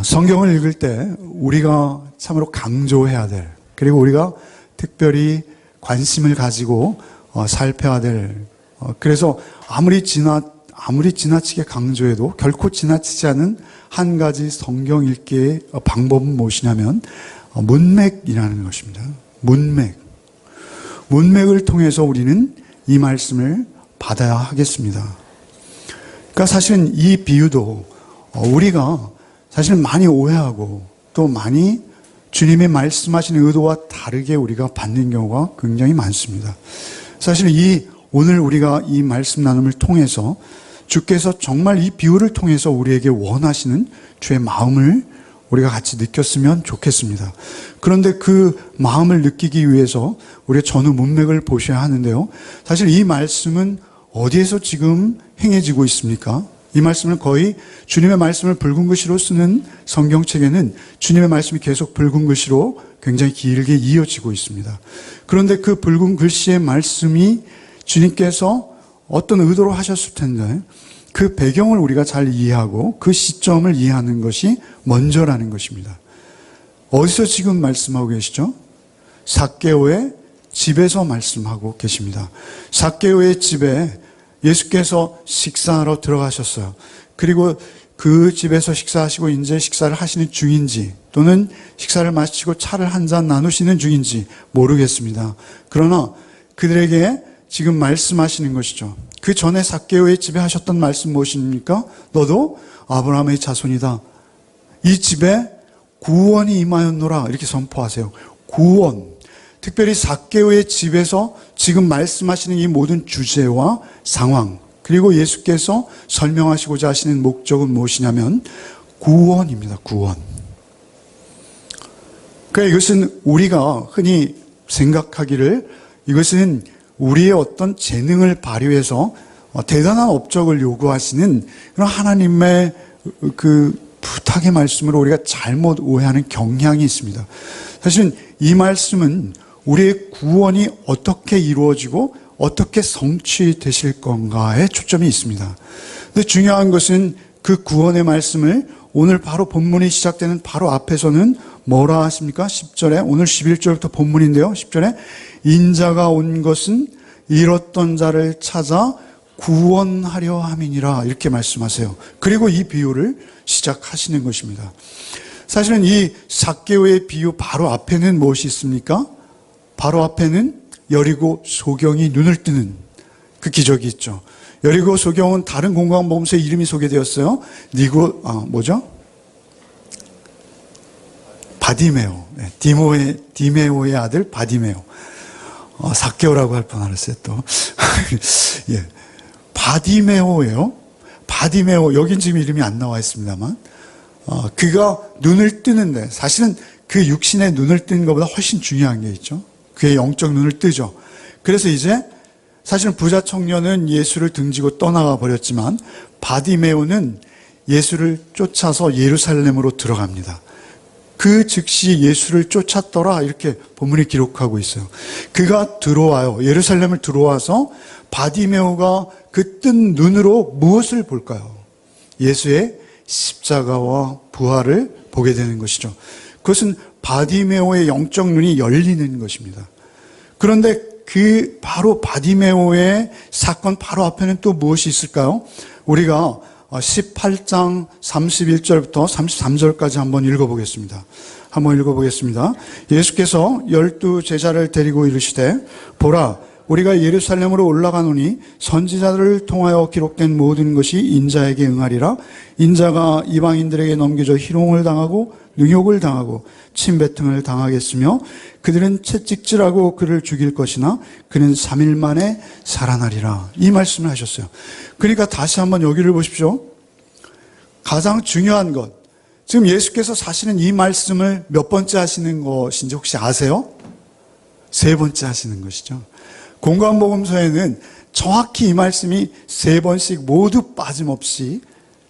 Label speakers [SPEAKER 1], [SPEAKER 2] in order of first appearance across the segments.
[SPEAKER 1] 성경을 읽을 때 우리가 참으로 강조해야 될, 그리고 우리가 특별히 관심을 가지고 살펴야 될, 그래서 아무리 지나치게 강조해도 결코 지나치지 않은 한 가지 성경 읽기의 방법은 무엇이냐면 문맥이라는 것입니다. 문맥을 통해서 우리는 이 말씀을 받아야 하겠습니다. 그러니까 사실은 이 비유도 우리가 사실 많이 오해하고 또 많이 주님의 말씀하시는 의도와 다르게 우리가 받는 경우가 굉장히 많습니다. 사실 오늘 우리가 이 말씀 나눔을 통해서 주께서 정말 이 비유를 통해서 우리에게 원하시는 주의 마음을 우리가 같이 느꼈으면 좋겠습니다. 그런데 그 마음을 느끼기 위해서 우리가 전후 문맥을 보셔야 하는데요. 사실 이 말씀은 어디에서 지금 행해지고 있습니까? 이 말씀은 거의 주님의 말씀을 붉은 글씨로 쓰는 성경책에는 주님의 말씀이 계속 붉은 글씨로 굉장히 길게 이어지고 있습니다. 그런데 그 붉은 글씨의 말씀이 주님께서 어떤 의도로 하셨을 텐데 그 배경을 우리가 잘 이해하고 그 시점을 이해하는 것이 먼저라는 것입니다. 어디서 지금 말씀하고 계시죠? 삭개오의 집에서 말씀하고 계십니다. 삭개오의 집에 예수께서 식사하러 들어가셨어요. 그리고 그 집에서 식사하시고 이제 식사를 하시는 중인지 또는 식사를 마치고 차를 한 잔 나누시는 중인지 모르겠습니다. 그러나 그들에게 지금 말씀하시는 것이죠. 그 전에 삭개오의 집에 하셨던 말씀 무엇입니까? 너도 아브라함의 자손이다. 이 집에 구원이 임하였노라 이렇게 선포하세요. 구원. 특별히 삭개오의 집에서 지금 말씀하시는 이 모든 주제와 상황, 그리고 예수께서 설명하시고자 하시는 목적은 무엇이냐면 구원입니다. 구원. 그러니까 이것은 우리가 흔히 생각하기를 이것은 우리의 어떤 재능을 발휘해서 대단한 업적을 요구하시는 그런 하나님의 그 부탁의 말씀으로 우리가 잘못 오해하는 경향이 있습니다. 사실은 이 말씀은 우리의 구원이 어떻게 이루어지고 어떻게 성취되실 건가에 초점이 있습니다. 근데 중요한 것은 그 구원의 말씀을 오늘 바로 본문이 시작되는 바로 앞에서는 뭐라 하십니까? 10절에, 오늘 11절부터 본문인데요. 10절에 인자가 온 것은 잃었던 자를 찾아 구원하려 함이니라 이렇게 말씀하세요. 그리고 이 비유를 시작하시는 것입니다. 사실은 이 삭개오의 비유 바로 앞에는 무엇이 있습니까? 바로 앞에는 여리고 소경이 눈을 뜨는 그 기적이 있죠. 여리고 소경은 다른 공관복음서에 이름이 소개되었어요. 바디메오. 디메오의 아들 바디메오. 삭개오라고 할 뻔했어요 또. 예. 바디메오예요. 바디메오. 여긴 지금 이름이 안 나와 있습니다만. 그가 눈을 뜨는데 사실은 그 육신의 눈을 뜨는 것보다 훨씬 중요한 게 있죠. 그의 영적 눈을 뜨죠. 그래서 이제 사실은 부자 청년은 예수를 등지고 떠나가 버렸지만 바디메오는 예수를 쫓아서 예루살렘으로 들어갑니다. 그 즉시 예수를 쫓았더라 이렇게 본문이 기록하고 있어요. 그가 들어와요. 예루살렘을 들어와서 바디메오가 그 뜬 눈으로 무엇을 볼까요? 예수의 십자가와 부활을 보게 되는 것이죠. 그것은 바디메오의 영적 눈이 열리는 것입니다. 그런데 그 바로 바디메오의 사건 바로 앞에는 또 무엇이 있을까요? 우리가 18장 31절부터 33절까지 한번 읽어보겠습니다. 예수께서 12 제자를 데리고 이르시되 보라 우리가 예루살렘으로 올라가노니 선지자들을 통하여 기록된 모든 것이 인자에게 응하리라. 인자가 이방인들에게 넘겨져 희롱을 당하고 능욕을 당하고 침뱉음을 당하겠으며 그들은 채찍질하고 그를 죽일 것이나 그는 3일 만에 살아나리라. 이 말씀을 하셨어요. 그러니까 다시 한번 여기를 보십시오. 가장 중요한 것, 지금 예수께서 사실은 이 말씀을 몇 번째 하시는 것인지 혹시 아세요? 3번째 하시는 것이죠. 공관복음서에는 정확히 이 말씀이 3번씩 모두 빠짐없이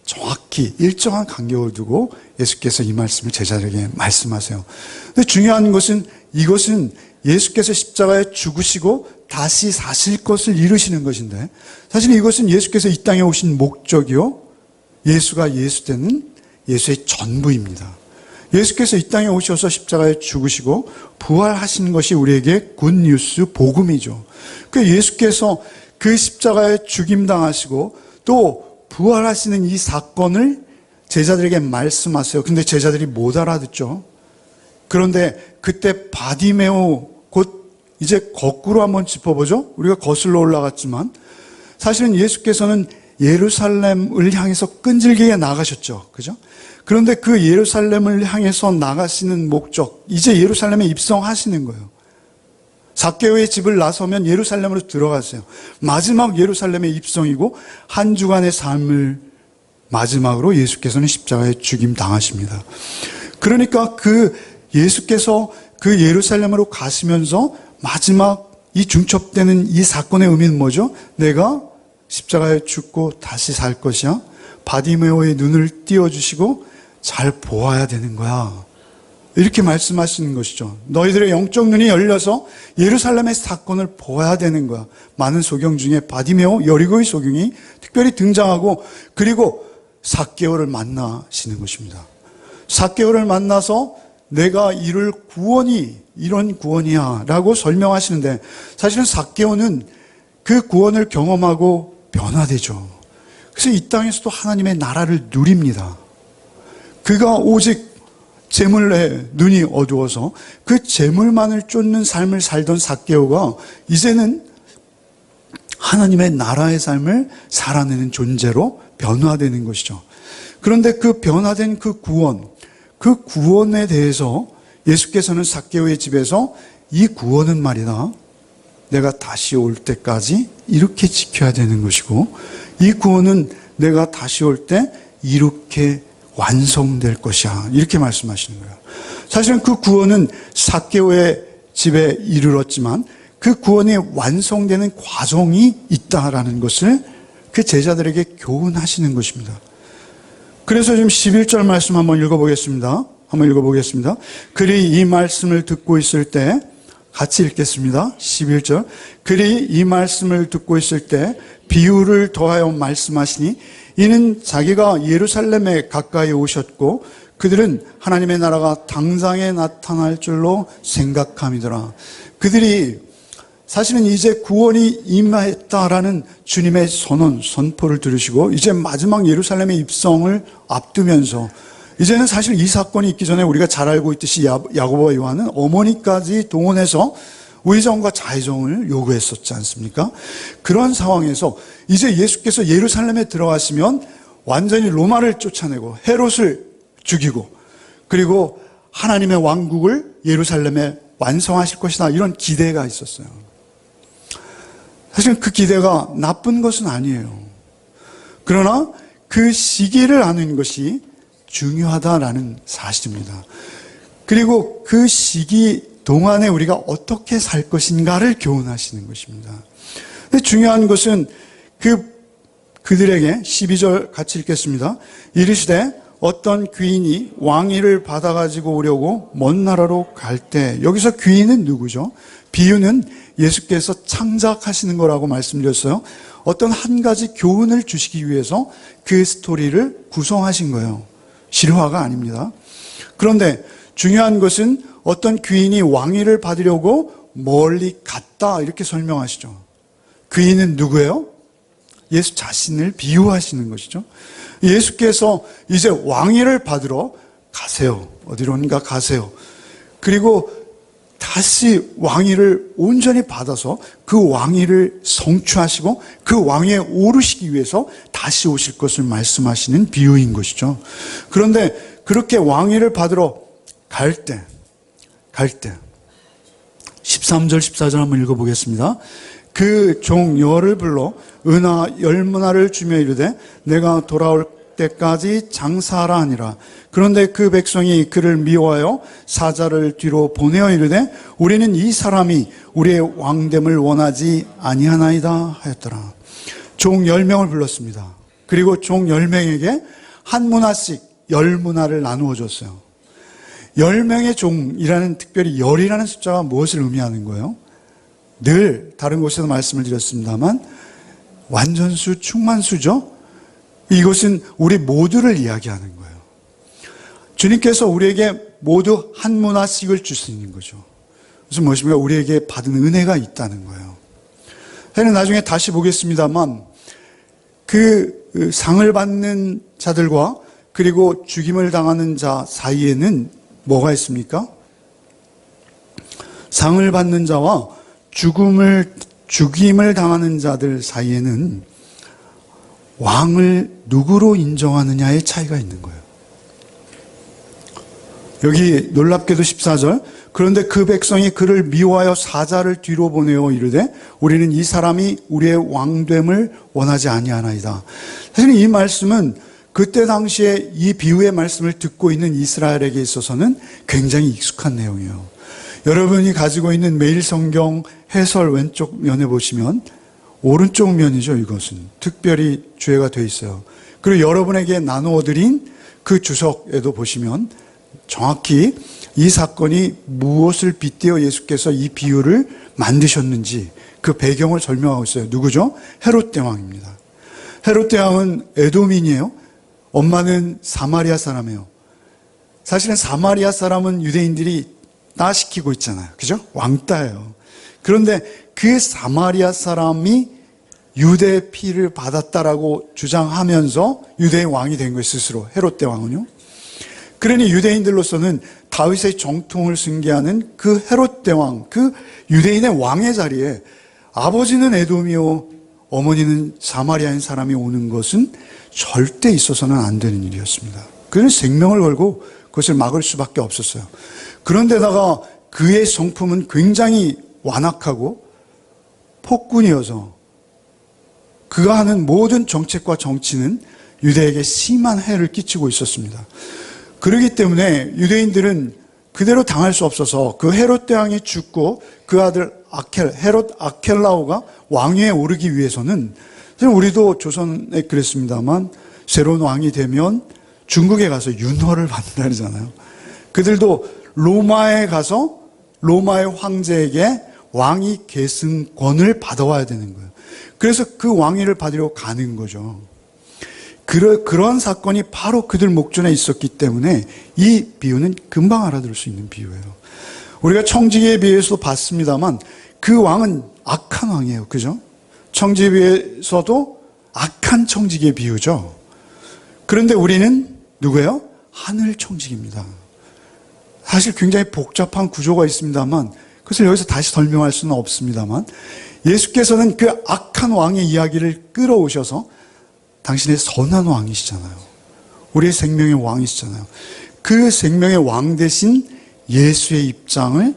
[SPEAKER 1] 정확히 일정한 간격을 두고 예수께서 이 말씀을 제자들에게 말씀하세요. 근데 중요한 것은 이것은 예수께서 십자가에 죽으시고 다시 사실 것을 이루시는 것인데 사실 이것은 예수께서 이 땅에 오신 목적이요. 예수가 예수 때는 예수의 전부입니다. 예수께서 이 땅에 오셔서 십자가에 죽으시고 부활하신 것이 우리에게 굿뉴스 복음이죠. 그 예수께서 그 십자가에 죽임당하시고 또 부활하시는 이 사건을 제자들에게 말씀하세요. 근데 제자들이 못 알아듣죠. 그런데 그때 바디메오, 곧 이제 거꾸로 한번 짚어보죠. 우리가 거슬러 올라갔지만 사실은 예수께서는 예루살렘을 향해서 끈질기게 나가셨죠. 그죠? 그런데 그 예루살렘을 향해서 나가시는 목적, 이제 예루살렘에 입성하시는 거예요. 삭개오의 집을 나서면 예루살렘으로 들어가세요. 마지막 예루살렘의 입성이고 한 주간의 삶을 마지막으로 예수께서는 십자가에 죽임 당하십니다. 그러니까 예수께서 그 예루살렘으로 가시면서 마지막 이 중첩되는 이 사건의 의미는 뭐죠? 내가 십자가에 죽고 다시 살 것이야. 바디메오의 눈을 띄워주시고 잘 보아야 되는 거야. 이렇게 말씀하시는 것이죠. 너희들의 영적 눈이 열려서 예루살렘의 사건을 보아야 되는 거야. 많은 소경 중에 바디메오, 여리고의 소경이 특별히 등장하고 그리고 삭개오를 만나시는 것입니다. 삭개오를 만나서 내가 이룰 구원이 이런 구원이야 라고 설명하시는데 사실은 삭개오는 그 구원을 경험하고 변화되죠. 그래서 이 땅에서도 하나님의 나라를 누립니다. 그가 오직 재물에 눈이 어두워서 그 재물만을 쫓는 삶을 살던 삭개오가 이제는 하나님의 나라의 삶을 살아내는 존재로 변화되는 것이죠. 그런데 그 변화된 그 구원에 대해서 예수께서는 삭개오의 집에서 이 구원은 말이다, 내가 다시 올 때까지 이렇게 지켜야 되는 것이고 이 구원은 내가 다시 올 때 이렇게 완성될 것이야. 이렇게 말씀하시는 거예요. 사실은 그 구원은 삭개오의 집에 이르렀지만 그 구원이 완성되는 과정이 있다라는 것을 그 제자들에게 교훈하시는 것입니다. 그래서 지금 11절 말씀 한번 읽어보겠습니다. 그리 이 말씀을 듣고 있을 때 같이 읽겠습니다. 11절. 그리 이 말씀을 듣고 있을 때 비유를 더하여 말씀하시니 이는 자기가 예루살렘에 가까이 오셨고 그들은 하나님의 나라가 당장에 나타날 줄로 생각함이더라. 그들이 사실은 이제 구원이 임했다라는 주님의 선포를 들으시고 이제 마지막 예루살렘의 입성을 앞두면서 이제는 사실 이 사건이 있기 전에 우리가 잘 알고 있듯이 야고보와 요한은 어머니까지 동원해서 의정과 자의정을 요구했었지 않습니까? 그러한 상황에서 이제 예수께서 예루살렘에 들어가시면 완전히 로마를 쫓아내고 헤롯을 죽이고 그리고 하나님의 왕국을 예루살렘에 완성하실 것이다, 이런 기대가 있었어요. 사실 그 기대가 나쁜 것은 아니에요. 그러나 그 시기를 아는 것이 중요하다라는 사실입니다. 그리고 그 시기 동안에 우리가 어떻게 살 것인가를 교훈하시는 것입니다. 근데 중요한 것은 그들에게 12절 같이 읽겠습니다. 이르시되 어떤 귀인이 왕위를 받아가지고 오려고 먼 나라로 갈 때, 여기서 귀인은 누구죠? 비유는 예수께서 창작하시는 거라고 말씀드렸어요. 어떤 한 가지 교훈을 주시기 위해서 그 스토리를 구성하신 거예요. 실화가 아닙니다. 그런데 중요한 것은 어떤 귀인이 왕위를 받으려고 멀리 갔다, 이렇게 설명하시죠. 귀인은 누구예요? 예수 자신을 비유하시는 것이죠. 예수께서 이제 왕위를 받으러 가세요. 어디론가 가세요. 그리고 다시 왕위를 온전히 받아서 그 왕위를 성취하시고 그 왕위에 오르시기 위해서 다시 오실 것을 말씀하시는 비유인 것이죠. 그런데 그렇게 왕위를 받으러 갈 때 13절 14절 한번 읽어보겠습니다. 그 종 열을 불러 은하 10문화를 주며 이르되 내가 돌아올 때까지 장사하라 하니라. 그런데 그 백성이 그를 미워하여 사자를 뒤로 보내어 이르되 우리는 이 사람이 우리의 왕됨을 원하지 아니하나이다 하였더라. 종 10명을 불렀습니다. 그리고 종 10명에게 한 문화씩 10문화를 나누어 줬어요. 10명의 종이라는, 특별히 열이라는 숫자가 무엇을 의미하는 거예요? 늘 다른 곳에서 말씀을 드렸습니다만 완전수, 충만수죠. 이것은 우리 모두를 이야기하는 거예요. 주님께서 우리에게 모두 한 문화씩을 주시는 거죠. 무슨 무엇입니까? 우리에게 받은 은혜가 있다는 거예요. 저는 나중에 다시 보겠습니다만 그 상을 받는 자들과 그리고 죽임을 당하는 자 사이에는 뭐가 있습니까? 상을 받는 자와 죽임을 당하는 자들 사이에는 왕을 누구로 인정하느냐의 차이가 있는 거예요. 여기 놀랍게도 14절, 그런데 그 백성이 그를 미워하여 사자를 뒤로 보내어 이르되 우리는 이 사람이 우리의 왕됨을 원하지 아니하나이다. 사실 이 말씀은 그때 당시에 이 비유의 말씀을 듣고 있는 이스라엘에게 있어서는 굉장히 익숙한 내용이에요. 여러분이 가지고 있는 매일 성경 해설 왼쪽 면에 보시면 오른쪽 면이죠. 이것은 특별히 주제가 되어 있어요. 그리고 여러분에게 나누어 드린 그 주석에도 보시면 정확히 이 사건이 무엇을 빗대어 예수께서 이 비유를 만드셨는지 그 배경을 설명하고 있어요. 누구죠? 헤롯 대왕입니다. 헤롯 대왕은 에돔인이에요. 엄마는 사마리아 사람이에요. 사실은 사마리아 사람은 유대인들이 따시키고 있잖아요. 그죠? 왕따예요. 그런데 그 사마리아 사람이 유대의 피를 받았다라고 주장하면서 유대의 왕이 된 거예요. 스스로 헤롯 대왕은요. 그러니 유대인들로서는 다윗의 정통을 승계하는 그 헤롯 대왕, 그 유대인의 왕의 자리에 아버지는 에돔이요 어머니는 사마리아인 사람이 오는 것은 절대 있어서는 안 되는 일이었습니다. 그는 생명을 걸고 그것을 막을 수밖에 없었어요. 그런데다가 그의 성품은 굉장히 완악하고 폭군이어서 그가 하는 모든 정책과 정치는 유대에게 심한 해를 끼치고 있었습니다. 그렇기 때문에 유대인들은 그대로 당할 수 없어서 그 헤롯 대왕이 죽고 그 아들 헤롯 아켈라오가 왕위에 오르기 위해서는, 우리도 조선에 그랬습니다만 새로운 왕이 되면 중국에 가서 윤허를 받는다 그러잖아요. 그들도 로마에 가서 로마의 황제에게 왕위 계승권을 받아와야 되는 거예요. 그래서 그 왕위를 받으려고 가는 거죠. 그런 사건이 바로 그들 목전에 있었기 때문에 이 비유는 금방 알아들을 수 있는 비유예요. 우리가 청지기에 비해서 봤습니다만 그 왕은 악한 왕이에요. 그죠? 청지기에 비해서도 악한 청지기의 비유죠. 그런데 우리는 누구예요? 하늘 청지기입니다. 사실 굉장히 복잡한 구조가 있습니다만 그것을 여기서 다시 설명할 수는 없습니다만 예수께서는 그 악한 왕의 이야기를 끌어오셔서 당신의 선한 왕이시잖아요. 우리의 생명의 왕이시잖아요. 그 생명의 왕 대신 예수의 입장을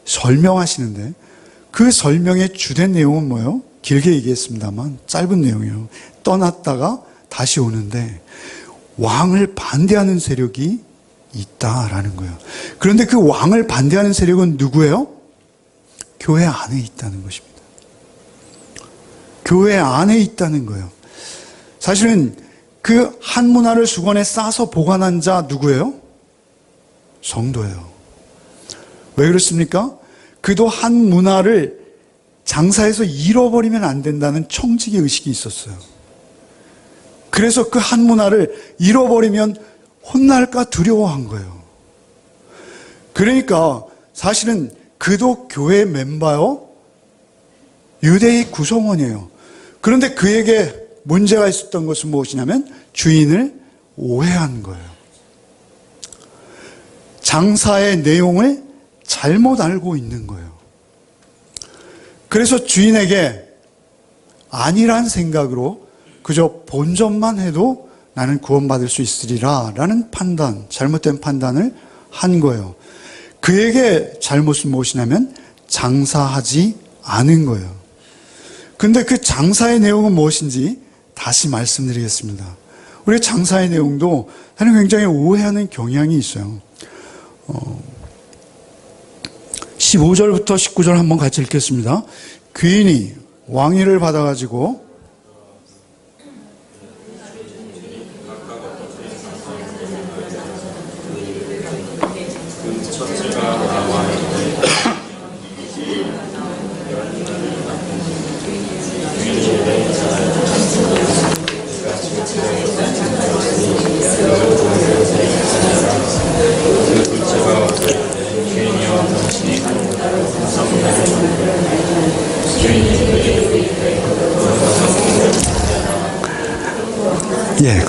[SPEAKER 1] 설명하시는데 그 설명의 주된 내용은 뭐예요? 길게 얘기했습니다만 짧은 내용이에요. 떠났다가 다시 오는데 왕을 반대하는 세력이 있다라는 거예요. 그런데 그 왕을 반대하는 세력은 누구예요? 교회 안에 있다는 것입니다. 교회 안에 있다는 거예요. 사실은 그 한 문화를 수건에 싸서 보관한 자 누구예요? 성도예요. 왜 그렇습니까? 그도 한 문화를 장사해서 잃어버리면 안 된다는 청지기 의식이 있었어요. 그래서 그 한 문화를 잃어버리면 혼날까 두려워한 거예요. 그러니까 사실은 그도 교회 멤버요, 유대의 구성원이에요. 그런데 그에게 문제가 있었던 것은 무엇이냐면 주인을 오해한 거예요. 장사의 내용을 잘못 알고 있는 거예요. 그래서 주인에게 아니란 생각으로 그저 본전만 해도 나는 구원받을 수 있으리라 라는 판단, 잘못된 판단을 한 거예요. 그에게 잘못은 무엇이냐면 장사하지 않은 거예요. 근데 그 장사의 내용은 무엇인지 다시 말씀드리겠습니다. 우리 장사의 내용도 사실 굉장히 오해하는 경향이 있어요. 15절부터 19절 한번 같이 읽겠습니다. 귀인이 왕위를 받아가지고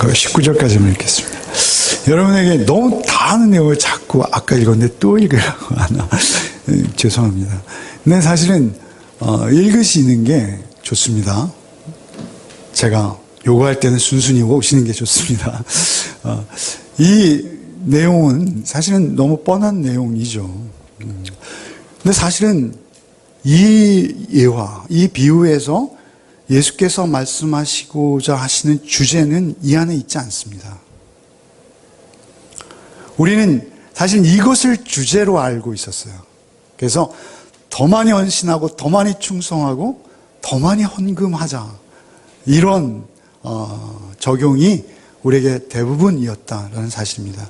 [SPEAKER 1] 그 19절까지만 읽겠습니다. 여러분에게 너무 다 아는 내용을 자꾸 아까 읽었는데 또 읽으라고 하나. 죄송합니다. 근데 사실은 읽으시는 게 좋습니다. 제가 요구할 때는 순순히 오시는 게 좋습니다. 이 내용은 사실은 너무 뻔한 내용이죠. 근데 사실은 이 예화, 이 비유에서 예수께서 말씀하시고자 하시는 주제는 이 안에 있지 않습니다. 우리는 사실 이것을 주제로 알고 있었어요. 그래서 더 많이 헌신하고 더 많이 충성하고 더 많이 헌금하자. 이런 적용이 우리에게 대부분이었다라는 사실입니다.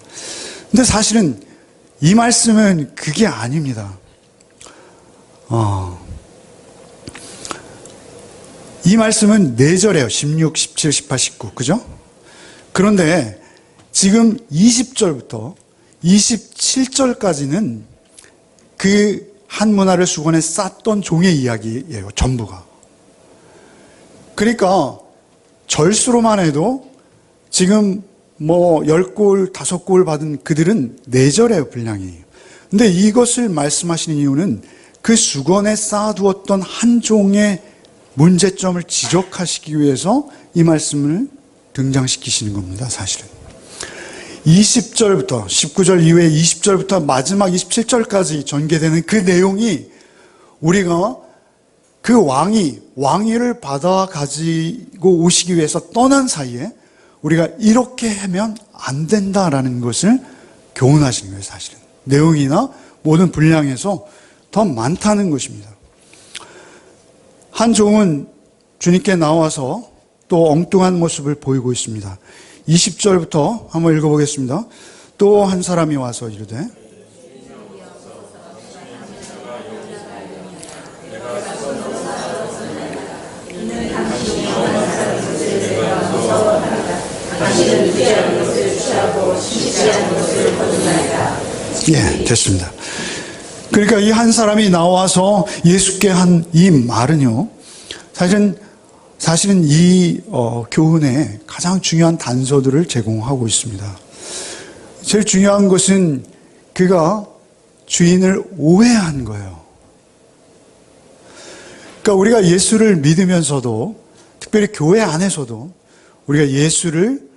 [SPEAKER 1] 근데 사실은 이 말씀은 그게 아닙니다. 이 말씀은 4절이에요. 16, 17, 18, 19. 그죠? 그런데 지금 20절부터 27절까지는 그 한 문화를 수건에 쌌던 종의 이야기예요. 전부가. 그러니까 절수로만 해도 지금 뭐 10골, 5골 받은 그들은 4절이에요. 분량이. 근데 이것을 말씀하시는 이유는 그 수건에 쌓아두었던 한 종의 문제점을 지적하시기 위해서 이 말씀을 등장시키시는 겁니다. 사실은 20절부터 19절 이후에 20절부터 마지막 27절까지 전개되는 그 내용이 우리가 그 왕위를 받아 가지고 오시기 위해서 떠난 사이에 우리가 이렇게 하면 안 된다라는 것을 교훈하시는 거예요. 사실은 내용이나 모든 분량에서 더 많다는 것입니다. 한 종은 주님께 나와서 또 엉뚱한 모습을 보이고 있습니다. 20절부터 한번 읽어보겠습니다. 또 한 사람이 와서 이르되 예, 됐습니다. 그러니까 이 한 사람이 나와서 예수께 한 이 말은요, 사실은 이 교훈에 가장 중요한 단서들을 제공하고 있습니다. 제일 중요한 것은 그가 주인을 오해한 거예요. 그러니까 우리가 예수를 믿으면서도, 특별히 교회 안에서도 우리가 예수를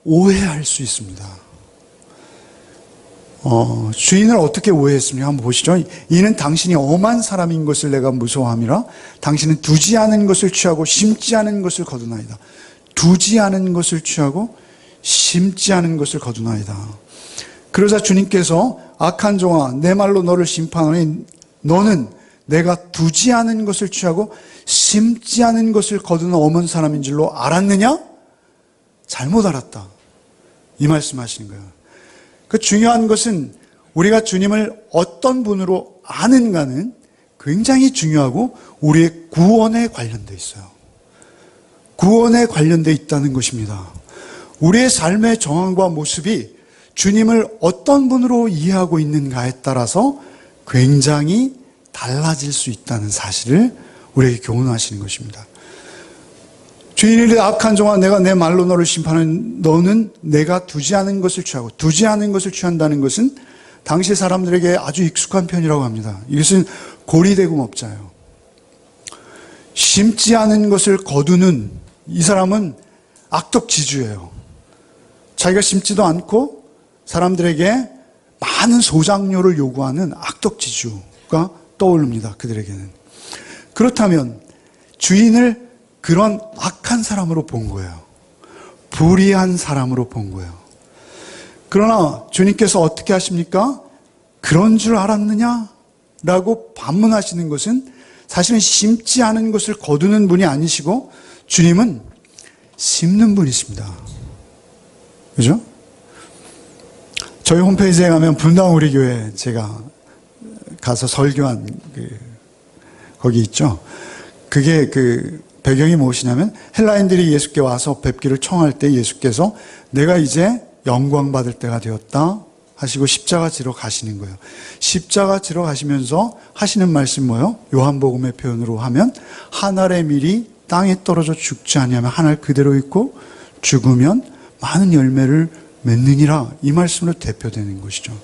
[SPEAKER 1] 오해할 수 있습니다. 주인을 어떻게 오해했습니까? 한번 보시죠. 이는 당신이 엄한 사람인 것을 내가 무서워함이라. 당신은 두지 않은 것을 취하고 심지 않은 것을 거두나이다. 두지 않은 것을 취하고 심지 않은 것을 거두나이다. 그러자 주님께서 악한 종아, 내 말로 너를 심판하니 너는 내가 두지 않은 것을 취하고 심지 않은 것을 거두는 엄한 사람인 줄로 알았느냐? 잘못 알았다. 이 말씀하시는 거예요. 그 중요한 것은 우리가 주님을 어떤 분으로 아는가는 굉장히 중요하고 우리의 구원에 관련되어 있어요. 구원에 관련되어 있다는 것입니다. 우리의 삶의 정황과 모습이 주님을 어떤 분으로 이해하고 있는가에 따라서 굉장히 달라질 수 있다는 사실을 우리에게 교훈하시는 것입니다. 주인이 악한 종아, 내가 내 말로 너를 심판하는 너는 내가 두지 않은 것을 취하고, 두지 않은 것을 취한다는 것은 당시 사람들에게 아주 익숙한 편이라고 합니다. 이것은 고리대금업자예요. 심지 않은 것을 거두는 이 사람은 악덕지주예요. 자기가 심지도 않고 사람들에게 많은 소장료를 요구하는 악덕지주가 떠오릅니다. 그들에게는. 그렇다면 주인을 그런 악한 사람으로 본 거예요. 불의한 사람으로 본 거예요. 그러나 주님께서 어떻게 하십니까? 그런 줄 알았느냐? 라고 반문하시는 것은 사실은 심지 않은 것을 거두는 분이 아니시고 주님은 심는 분이십니다. 그죠? 저희 홈페이지에 가면 분당 우리 교회 제가 가서 설교한 거기 있죠. 그게 배경이 무엇이냐면 헬라인들이 예수께 와서 뵙기를 청할 때 예수께서 내가 이제 영광 받을 때가 되었다 하시고 십자가 지러 가시는 거예요. 십자가 지러 가시면서 하시는 말씀 뭐예요? 요한복음의 표현으로 하면 한 알의 밀이 땅에 떨어져 죽지 아니하면 한 알 그대로 있고 죽으면 많은 열매를 맺느니라, 이 말씀으로 대표되는 것이죠.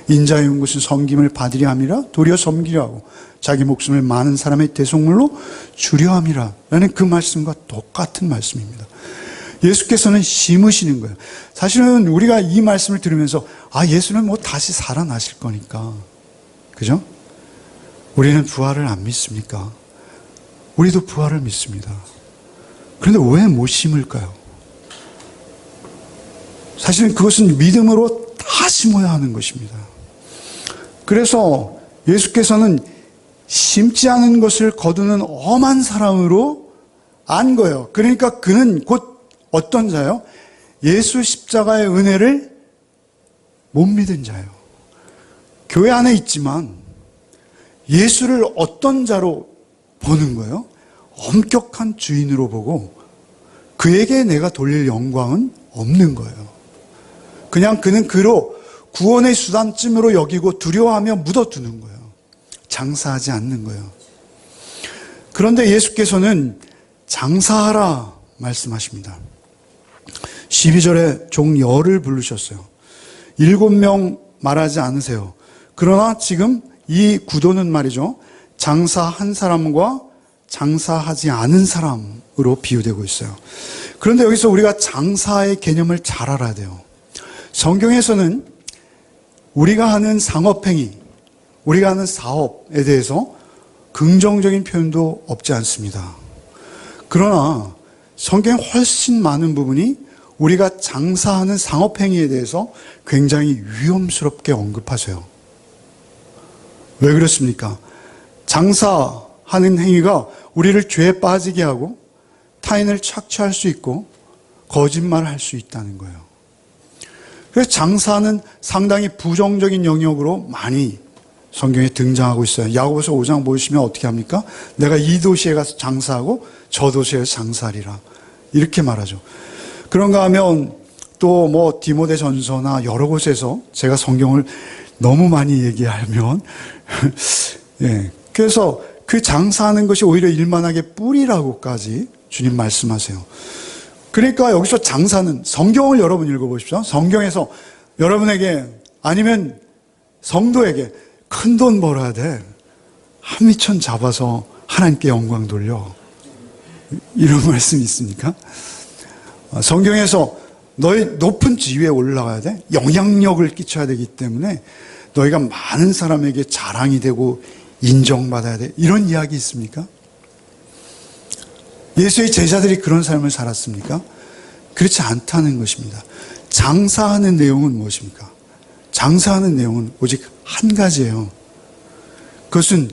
[SPEAKER 1] 인자의 온 것은 섬김을 받으려 함이라 도리어 섬기려 하고 자기 목숨을 많은 사람의 대속물로 주려 함이라 라는 그 말씀과 똑같은 말씀입니다. 예수께서는 심으시는 거예요. 사실은 우리가 이 말씀을 들으면서 예수는 뭐 다시 살아나실 거니까, 그죠? 우리는 부활을 안 믿습니까? 우리도 부활을 믿습니다. 그런데 왜 못 심을까요? 사실은 그것은 믿음으로 다 심어야 하는 것입니다. 그래서 예수께서는 심지 않은 것을 거두는 엄한 사람으로 안 거예요. 그러니까 그는 곧 어떤 자요? 예수 십자가의 은혜를 못 믿은 자예요. 교회 안에 있지만 예수를 어떤 자로 보는 거예요? 엄격한 주인으로 보고 그에게 내가 돌릴 영광은 없는 거예요. 그냥 그는 그로 구원의 수단쯤으로 여기고 두려워하며 묻어두는 거예요. 장사하지 않는 거예요. 그런데 예수께서는 장사하라 말씀하십니다. 12절에 종 열을 부르셨어요. 7명 말하지 않으세요. 그러나 지금 이 구도는 말이죠, 장사 한 사람과 장사하지 않은 사람으로 비유되고 있어요. 그런데 여기서 우리가 장사의 개념을 잘 알아야 돼요. 성경에서는 우리가 하는 상업행위, 우리가 하는 사업에 대해서 긍정적인 표현도 없지 않습니다. 그러나 성경에 훨씬 많은 부분이 우리가 장사하는 상업행위에 대해서 굉장히 위험스럽게 언급하세요. 왜 그렇습니까? 장사하는 행위가 우리를 죄에 빠지게 하고 타인을 착취할 수 있고 거짓말을 할 수 있다는 거예요. 그래서 장사는 상당히 부정적인 영역으로 많이 성경에 등장하고 있어요. 야고보서 5장 보시면 어떻게 합니까? 내가 이 도시에 가서 장사하고 저 도시에서 장사하리라, 이렇게 말하죠. 그런가 하면 또 뭐 디모데 전서나 여러 곳에서 제가 성경을 너무 많이 얘기하면 예, 그래서 그 장사하는 것이 오히려 일만하게 뿌리라고까지 주님 말씀하세요. 그러니까 여기서 장사는, 성경을 여러분 읽어보십시오. 성경에서 여러분에게 아니면 성도에게 큰 돈 벌어야 돼, 한미천 잡아서 하나님께 영광 돌려, 이런 말씀이 있습니까? 성경에서 너희 높은 지위에 올라가야 돼, 영향력을 끼쳐야 되기 때문에 너희가 많은 사람에게 자랑이 되고 인정받아야 돼, 이런 이야기 있습니까? 예수의 제자들이 그런 삶을 살았습니까? 그렇지 않다는 것입니다. 장사하는 내용은 무엇입니까? 장사하는 내용은 오직 한 가지예요. 그것은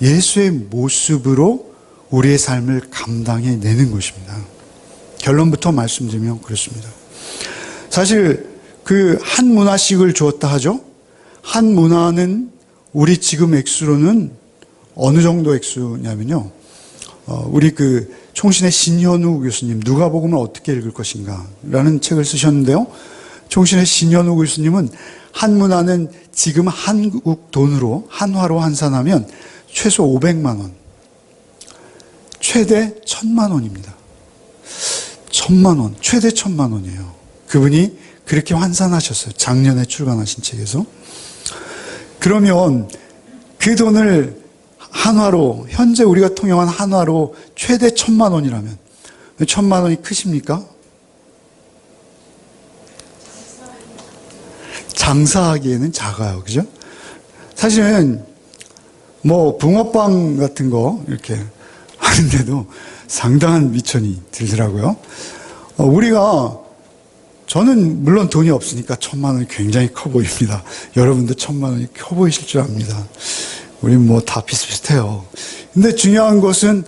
[SPEAKER 1] 예수의 모습으로 우리의 삶을 감당해내는 것입니다. 결론부터 말씀드리면 그렇습니다. 사실 그 한 문화씩을 주었다 하죠. 한 문화는 우리 지금 액수로는 어느 정도 액수냐면요, 우리 그 총신의 신현우 교수님, 누가복음을 어떻게 읽을 것인가 라는 책을 쓰셨는데요, 총신의 신현우 교수님은 한 문화는 지금 한국 돈으로 한화로 환산하면 최소 500만 원, 최대 1000만 원입니다. 1000만 원, 최대 1000만 원이에요. 그분이 그렇게 환산하셨어요. 작년에 출간하신 책에서. 그러면 그 돈을 한화로, 현재 우리가 통용한 한화로 최대 1000만 원이라면 1000만 원이 크십니까? 장사하기에는 작아요. 그죠? 사실은 뭐 붕어빵 같은 거 이렇게 하는데도 상당한 미천이 들더라고요. 우리가, 저는 물론 돈이 없으니까 1000만 원이 굉장히 커 보입니다. 여러분도 1000만 원이 커 보이실 줄 압니다. 우리 뭐 다 비슷비슷해요. 근데 중요한 것은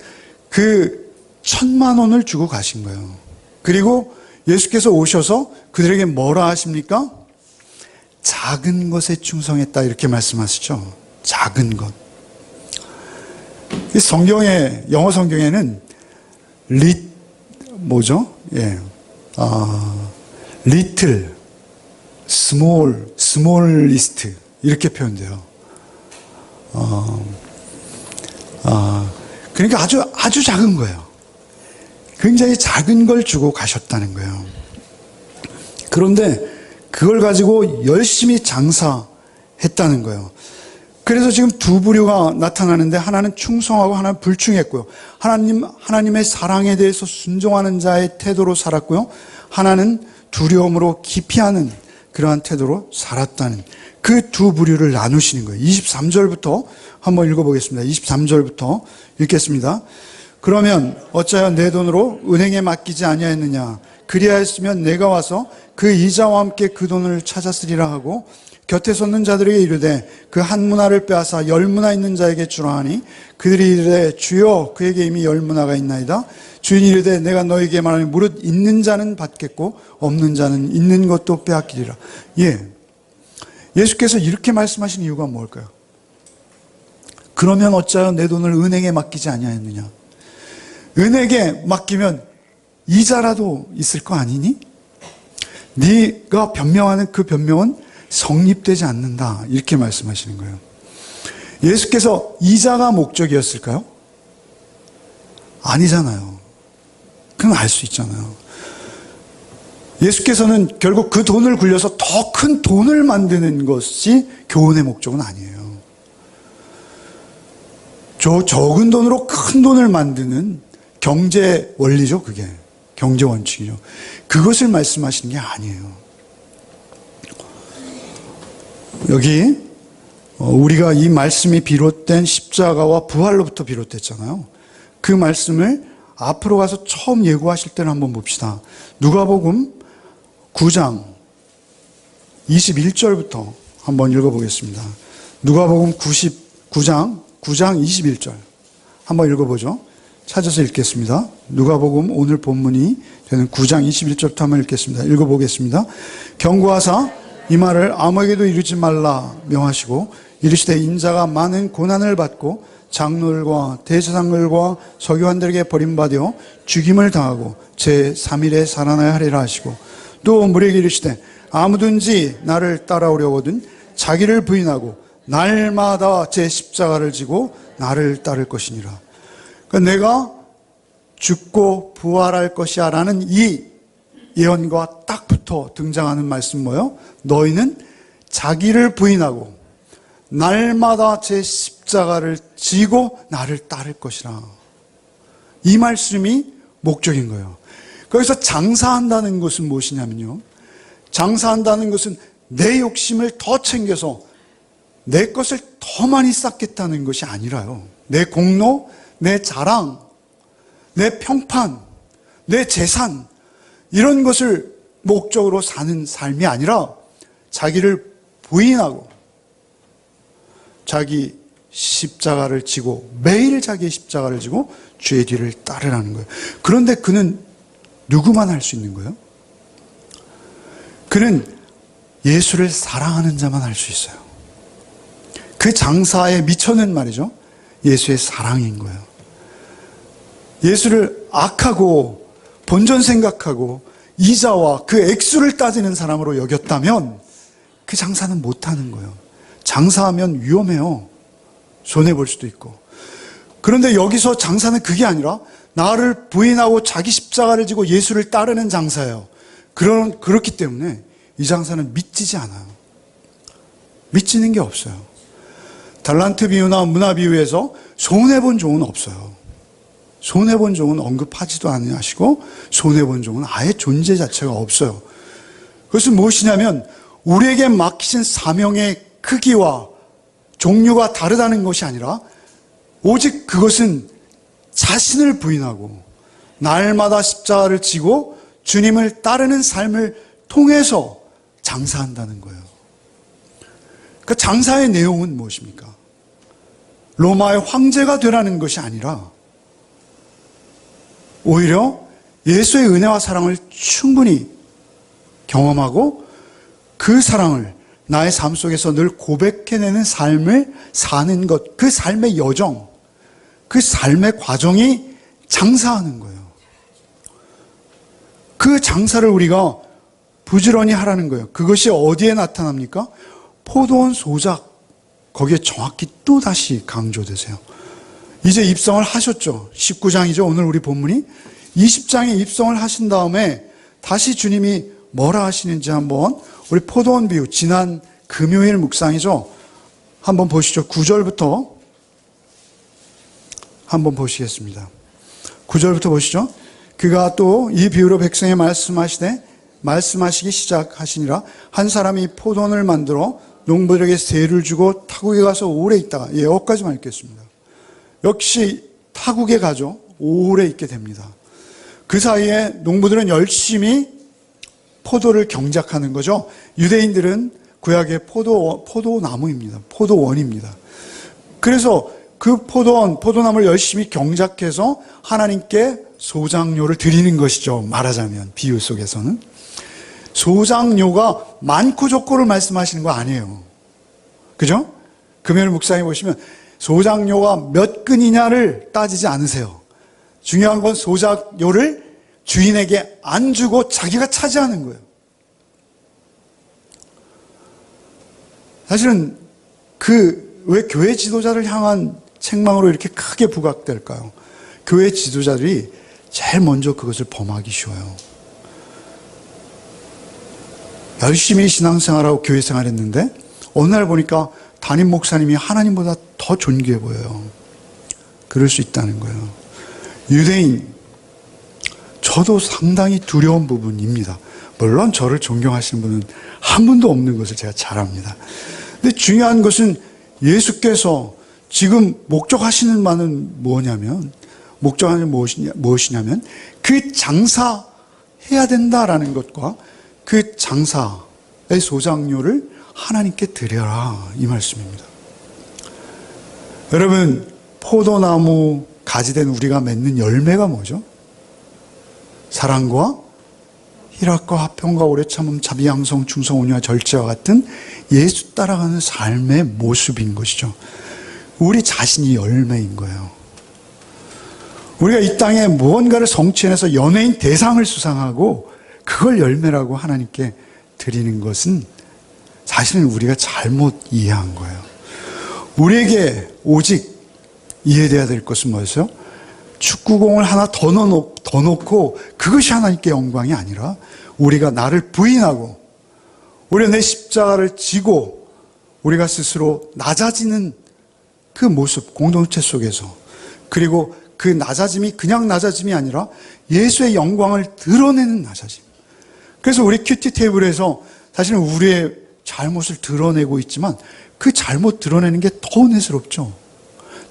[SPEAKER 1] 그 1000만 원을 주고 가신 거예요. 그리고 예수께서 오셔서 그들에게 뭐라 하십니까? 작은 것에 충성했다, 이렇게 말씀하시죠. 작은 것. 성경에, 영어 성경에는 little, smallest 이렇게 표현돼요. 그러니까 아주 작은 거예요. 굉장히 작은 걸 주고 가셨다는 거예요. 그런데 그걸 가지고 열심히 장사했다는 거예요. 그래서 지금 두 부류가 나타나는데 하나는 충성하고 하나는 불충했고요. 하나님의 사랑에 대해서 순종하는 자의 태도로 살았고요. 하나는 두려움으로 기피하는 그러한 태도로 살았다는 그 두 부류를 나누시는 거예요. 23절부터 한번 읽어보겠습니다. 23절부터 읽겠습니다. 그러면 어찌하여 내 돈으로 은행에 맡기지 아니하였느냐? 그리하였으면 내가 와서 그 이자와 함께 그 돈을 찾았으리라 하고 곁에 섰는 자들에게 이르되 그 한 문화를 빼앗아 10문화 있는 자에게 주라 하니 그들이 이르되 주여 그에게 이미 10문화가 있나이다. 주인이 이르되 내가 너에게 말하니 무릇 있는 자는 받겠고 없는 자는 있는 것도 빼앗기리라. 예수께서 이렇게 말씀하신 이유가 뭘까요? 그러면 어찌하여 내 돈을 은행에 맡기지 아니하였느냐? 은행에 맡기면 이자라도 있을 거 아니니? 네가 변명하는 그 변명은 성립되지 않는다. 이렇게 말씀하시는 거예요. 예수께서 이자가 목적이었을까요? 아니잖아요. 그건 알 수 있잖아요. 예수께서는 결국 그 돈을 굴려서 더 큰 돈을 만드는 것이 교훈의 목적은 아니에요. 적은 돈으로 큰 돈을 만드는 경제 원리죠, 그게. 경제 원칙이죠. 그것을 말씀하시는 게 아니에요. 여기 우리가 이 말씀이 비롯된 십자가와 부활로부터 비롯됐잖아요. 그 말씀을 앞으로 가서 처음 예고하실 때를 한번 봅시다. 누가복음 9장 21절부터 한번 읽어보겠습니다. 누가복음 9장 21절 한번 읽어보죠. 찾아서 읽겠습니다. 누가복음 오늘 본문이 되는 9장 21절부터 한번 읽겠습니다. 읽어보겠습니다. 경고하사 이 말을 아무에게도 이르지 말라 명하시고 이르시되 인자가 많은 고난을 받고 장로들과 대제사장들과 서기관들에게 버림받아 죽임을 당하고 제3일에 살아나야 하리라 하시고 또 무리에게 이르시되 아무든지 나를 따라오려거든 자기를 부인하고 날마다 제 십자가를 지고 나를 따를 것이니라. 그러니까 내가 죽고 부활할 것이야 라는 이 예언과 딱 붙어 등장하는 말씀 뭐예요? 너희는 자기를 부인하고 날마다 제 십자가를 지고 나를 따를 것이라. 이 말씀이 목적인 거예요. 거기서 장사한다는 것은 무엇이냐면요. 장사한다는 것은 내 욕심을 더 챙겨서 내 것을 더 많이 쌓겠다는 것이 아니라요. 내 공로, 내 자랑, 내 평판, 내 재산 이런 것을 목적으로 사는 삶이 아니라 자기를 부인하고 자기 십자가를 지고 매일 자기의 십자가를 지고 주의 뒤를 따르라는 거예요. 그런데 그는 누구만 할 수 있는 거예요? 그는 예수를 사랑하는 자만 할 수 있어요. 그 장사의 미천은 말이죠. 예수의 사랑인 거예요. 예수를 악하고 본전 생각하고 이자와 그 액수를 따지는 사람으로 여겼다면 그 장사는 못하는 거예요. 장사하면 위험해요. 손해볼 수도 있고. 그런데 여기서 장사는 그게 아니라 나를 부인하고 자기 십자가를 지고 예수를 따르는 장사예요. 그렇기 때문에 이 장사는 믿지지 않아요. 믿지는 게 없어요. 달란트 비유나 문화 비유에서 손해본 종은 없어요. 손해본 종은 언급하지도 않으시고 손해본 종은 아예 존재 자체가 없어요. 그것은 무엇이냐면 우리에게 맡기신 사명의 크기와 종류가 다르다는 것이 아니라 오직 그것은 자신을 부인하고 날마다 십자가를 지고 주님을 따르는 삶을 통해서 장사한다는 거예요. 그 장사의 내용은 무엇입니까? 로마의 황제가 되라는 것이 아니라 오히려 예수의 은혜와 사랑을 충분히 경험하고 그 사랑을 나의 삶 속에서 늘 고백해내는 삶을 사는 것, 그 삶의 여정, 그 삶의 과정이 장사하는 거예요. 그 장사를 우리가 부지런히 하라는 거예요. 그것이 어디에 나타납니까? 포도원 소작, 거기에 정확히 또다시 강조되세요. 이제 입성을 하셨죠. 19장이죠. 오늘 우리 본문이 20장에 입성을 하신 다음에 다시 주님이 뭐라 하시는지 한번 우리 포도원 비유, 지난 금요일 묵상이죠. 한번 보시죠. 9절부터 한번 보시겠습니다. 9절부터 보시죠. 그가 또 이 비유로 백성에 말씀하시기 시작하시니라. 한 사람이 포도원을 만들어 농부들에게 세를 주고 타국에 가서 오래 있다가, 여기까지만 읽겠습니다. 역시 타국에 가죠. 오래 있게 됩니다. 그 사이에 농부들은 열심히 포도를 경작하는 거죠. 유대인들은 구약의 포도나무입니다. 포도원입니다. 그래서 그 포도나무를 열심히 경작해서 하나님께 소장료를 드리는 것이죠. 말하자면 비유 속에서는. 소장료가 많고 적고를 말씀하시는 거 아니에요. 그죠? 금요일 묵상에 보시면 소장료가 몇 근이냐를 따지지 않으세요. 중요한 건 소장료를 주인에게 안 주고 자기가 차지하는 거예요. 사실은 왜 교회 지도자를 향한 책망으로 이렇게 크게 부각될까요? 교회 지도자들이 제일 먼저 그것을 범하기 쉬워요. 열심히 신앙생활하고 교회 생활했는데 어느 날 보니까 담임 목사님이 하나님보다 더 존귀해 보여요. 그럴 수 있다는 거예요. 유대인, 저도 상당히 두려운 부분입니다. 물론 저를 존경하시는 분은 한 분도 없는 것을 제가 잘 압니다. 근데 중요한 것은 예수께서 지금 목적하시는 바는 목적하는 무엇이냐면 그 장사해야 된다라는 것과 그 장사의 소장료를 하나님께 드려라, 이 말씀입니다. 여러분, 포도나무 가지된 우리가 맺는 열매가 뭐죠? 사랑과 희락과 화평과 오래 참음, 자비, 양성, 충성, 온유와 절제와 같은 예수 따라가는 삶의 모습인 것이죠. 우리 자신이 열매인 거예요. 우리가 이 땅에 무언가를 성취해내서 연예인 대상을 수상하고 그걸 열매라고 하나님께 드리는 것은 사실은 우리가 잘못 이해한 거예요. 우리에게 오직 이해돼야 될 것은 뭐였어요? 축구공을 하나 더 넣고 그것이 하나님께 영광이 아니라 우리가 나를 부인하고 우리가 내 십자가를 지고 우리가 스스로 낮아지는 그 모습, 공동체 속에서, 그리고 그 낮아짐이 그냥 낮아짐이 아니라 예수의 영광을 드러내는 낮아짐. 그래서 우리 큐티 테이블에서 사실은 우리의 잘못을 드러내고 있지만 그 잘못 드러내는 게 더 은혜스럽죠.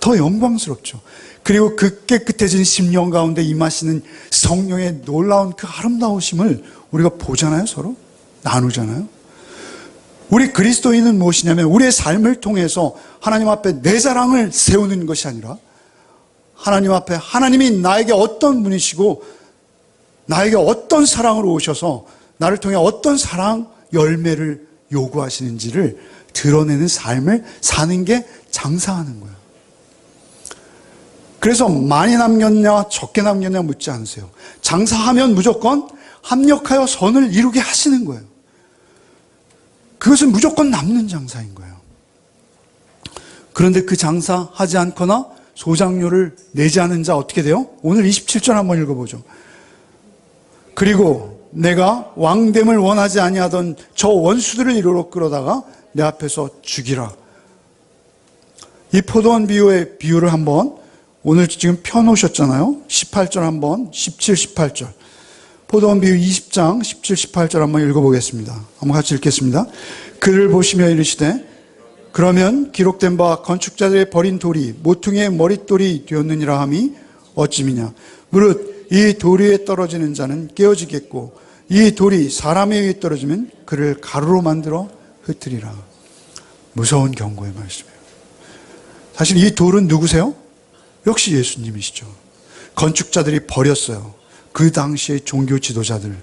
[SPEAKER 1] 더 영광스럽죠. 그리고 그 깨끗해진 심령 가운데 임하시는 성령의 놀라운 그 아름다우심을 우리가 보잖아요. 서로 나누잖아요. 우리 그리스도인은 무엇이냐면 우리의 삶을 통해서 하나님 앞에 내 자랑을 세우는 것이 아니라 하나님 앞에 하나님이 나에게 어떤 분이시고 나에게 어떤 사랑으로 오셔서 나를 통해 어떤 사랑 열매를 요구하시는지를 드러내는 삶을 사는 게 장사하는 거예요. 그래서 많이 남겼냐 적게 남겼냐 묻지 않으세요. 장사하면 무조건 합력하여 선을 이루게 하시는 거예요. 그것은 무조건 남는 장사인 거예요. 그런데 그 장사하지 않거나 소장료를 내지 않은 자 어떻게 돼요? 오늘 27절 한번 읽어보죠. 그리고 내가 왕됨을 원하지 아니하던 저 원수들을 이리로 끌어다가 내 앞에서 죽이라. 이 포도원 비유의 비유를 한번 오늘 지금 펴놓으셨잖아요. 18절 한번, 17, 18절. 포도원 비유 20장 17, 18절 한번 읽어보겠습니다. 한번 같이 읽겠습니다. 그를 보시며 이르시되 그러면 기록된 바 건축자들의 버린 돌이 모퉁이의 머릿돌이 되었느니라 함이 어찌미냐. 무릇 이 돌 위에 떨어지는 자는 깨어지겠고 이 돌이 사람의 위에 떨어지면 그를 가루로 만들어 흩으리라. 무서운 경고의 말씀이에요. 사실 이 돌은 누구세요? 역시 예수님이시죠. 건축자들이 버렸어요. 그 당시의 종교 지도자들.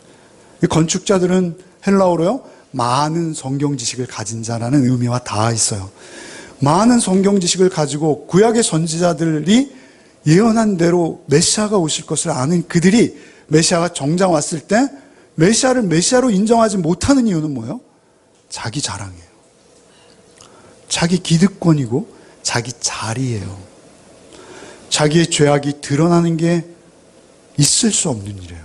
[SPEAKER 1] 이 건축자들은 헬라어로요, 많은 성경 지식을 가진 자라는 의미와 닿아 있어요. 많은 성경 지식을 가지고 구약의 선지자들이 예언한 대로 메시아가 오실 것을 아는 그들이 메시아가 정작 왔을 때 메시아를 메시아로 인정하지 못하는 이유는 뭐예요? 자기 자랑이에요. 자기 기득권이고 자기 자리예요. 자기의 죄악이 드러나는 게 있을 수 없는 일이에요.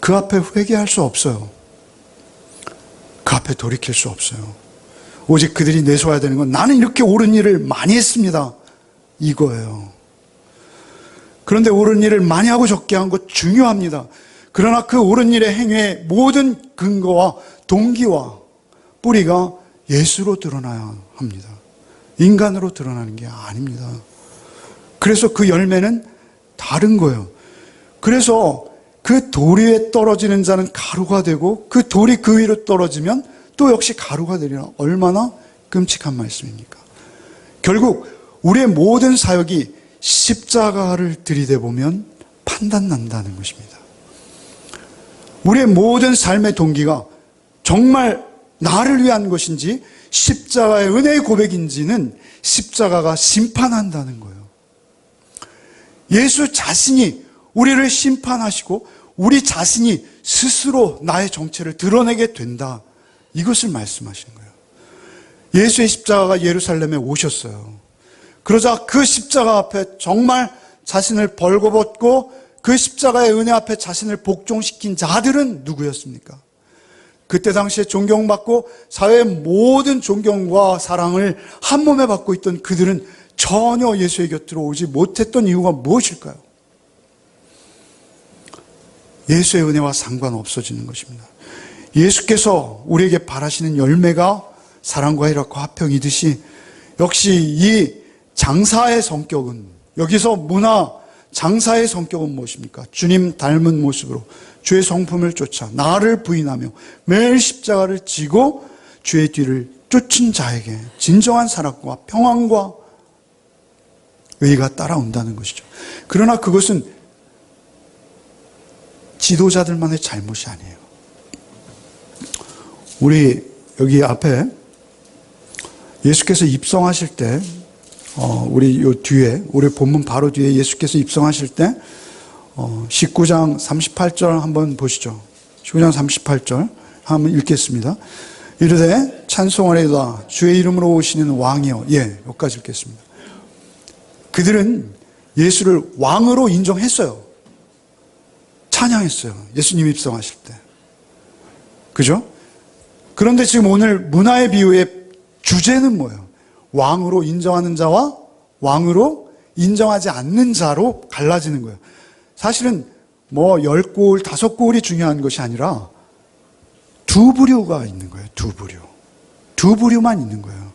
[SPEAKER 1] 그 앞에 회개할 수 없어요. 앞에 돌이킬 수 없어요. 오직 그들이 내세워야 되는 건 나는 이렇게 옳은 일을 많이 했습니다, 이거예요. 그런데 옳은 일을 많이 하고 적게 한 것 중요합니다. 그러나 그 옳은 일의 행위의 모든 근거와 동기와 뿌리가 예수로 드러나야 합니다. 인간으로 드러나는 게 아닙니다. 그래서 그 열매는 다른 거예요. 그래서 그 돌 위에 떨어지는 자는 가루가 되고 그 돌이 그 위로 떨어지면 또 역시 가루가 되리라. 얼마나 끔찍한 말씀입니까? 결국 우리의 모든 사역이 십자가를 들이대보면 판단난다는 것입니다. 우리의 모든 삶의 동기가 정말 나를 위한 것인지 십자가의 은혜의 고백인지는 십자가가 심판한다는 거예요. 예수 자신이 우리를 심판하시고 우리 자신이 스스로 나의 정체를 드러내게 된다, 이것을 말씀하시는 거예요. 예수의 십자가가 예루살렘에 오셨어요. 그러자 그 십자가 앞에 정말 자신을 벌거벗고 그 십자가의 은혜 앞에 자신을 복종시킨 자들은 누구였습니까? 그때 당시에 존경받고 사회의 모든 존경과 사랑을 한 몸에 받고 있던 그들은 전혀 예수의 곁으로 오지 못했던 이유가 무엇일까요? 예수의 은혜와 상관없어지는 것입니다. 예수께서 우리에게 바라시는 열매가 사랑과 희락과 화평이듯이 역시 이 장사의 성격은, 여기서 문화 장사의 성격은 무엇입니까? 주님 닮은 모습으로 주의 성품을 쫓아 나를 부인하며 매일 십자가를 지고 주의 뒤를 쫓은 자에게 진정한 사랑과 평안과 의가 따라온다는 것이죠. 그러나 그것은 지도자들만의 잘못이 아니에요. 우리 여기 앞에 예수께서 입성하실 때, 우리 요 뒤에, 우리 본문 바로 뒤에 예수께서 입성하실 때 19장 38절 한번 보시죠. 19장 38절 한번 읽겠습니다. 이르되 찬송하리이다 주의 이름으로 오시는 왕이여. 여기까지 읽겠습니다. 그들은 예수를 왕으로 인정했어요. 찬양했어요. 예수님 입성하실 때. 그죠? 그런데 지금 오늘 문화의 비유의 주제는 뭐예요? 왕으로 인정하는 자와 왕으로 인정하지 않는 자로 갈라지는 거예요. 사실은 뭐 10고울, 5고울이 중요한 것이 아니라 두 부류가 있는 거예요. 두 부류. 두 부류만 있는 거예요.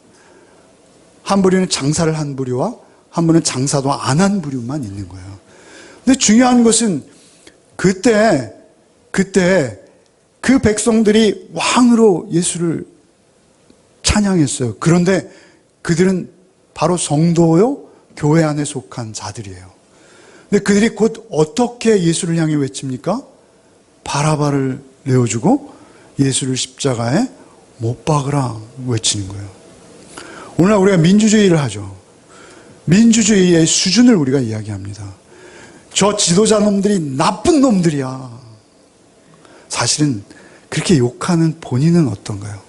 [SPEAKER 1] 한 부류는 장사를 한 부류와 한 부류는 장사도 안 한 부류만 있는 거예요. 근데 중요한 것은 그때 그 백성들이 왕으로 예수를 찬양했어요. 그런데 그들은 바로 성도요, 교회 안에 속한 자들이에요. 근데 그들이 곧 어떻게 예수를 향해 외칩니까? 바라바를 내어주고 예수를 십자가에 못 박으라 외치는 거예요. 오늘날 우리가 민주주의를 하죠. 민주주의의 수준을 우리가 이야기합니다. 저 지도자 놈들이 나쁜 놈들이야. 사실은 그렇게 욕하는 본인은 어떤가요?